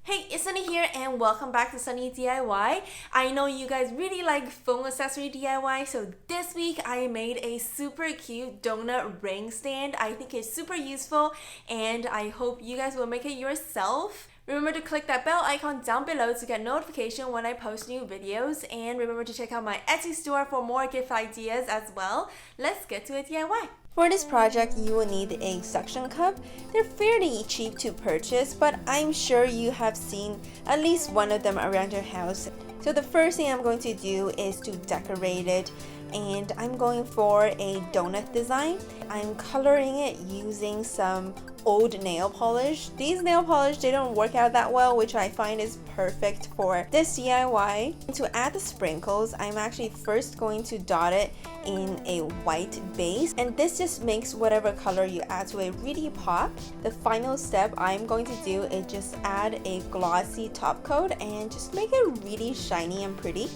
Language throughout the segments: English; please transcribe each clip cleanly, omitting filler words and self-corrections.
Hey, it's Sunny here and welcome back to Sunny DIY. I know you guys really like phone accessory DIY, so this week I made a super cute donut ring stand. I think it's super useful and I hope you guys will make it yourself. Remember to click that bell icon down below to get notification when I post new videos, and remember to check out my Etsy store for more gift ideas as well. Let's get to a DIY. For this project, you will need a suction cup. They're fairly cheap to purchase, but I'm sure you have seen at least one of them around your house. So the first thing I'm going to do is to decorate it, and I'm going for a donut design. I'm coloring it using some old nail polish. These nail polish, they don't work out that well, which I find is perfect for this DIY. To add the sprinkles, I'm actually first going to dot it in a white base, and this just makes whatever color you add to it really pop. The final step I'm going to do is just add a glossy top coat and just make it really shiny and pretty.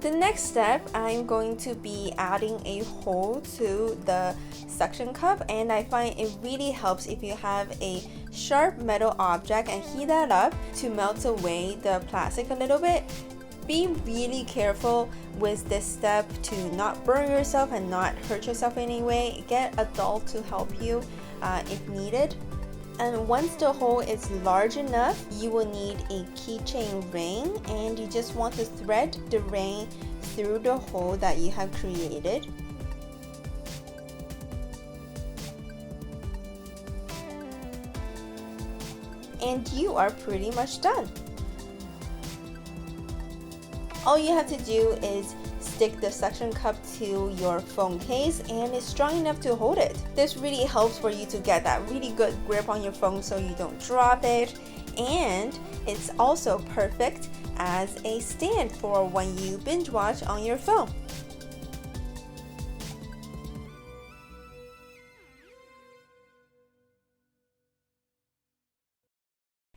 The next step, I'm going to be adding a hole to the suction cup, and I find it really helps if you have a sharp metal object and heat that up to melt away the plastic a little bit. Be really careful with this step to not burn yourself and not hurt yourself in any way. Get a doll to help you if needed. And once the hole is large enough, you will need a keychain ring, and you just want to thread the ring through the hole that you have created. And you are pretty much done. All you have to do is stick the suction cup to your phone case, and it's strong enough to hold it. This really helps for you to get that really good grip on your phone so you don't drop it, and it's also perfect as a stand for when you binge watch on your phone.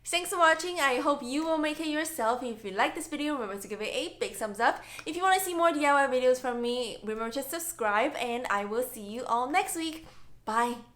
Thanks for watching. I hope you will make it yourself. If you like this video, remember to give it a big thumbs up. If you want to see more DIY videos from me, remember to subscribe, and I will see you all next week. Bye!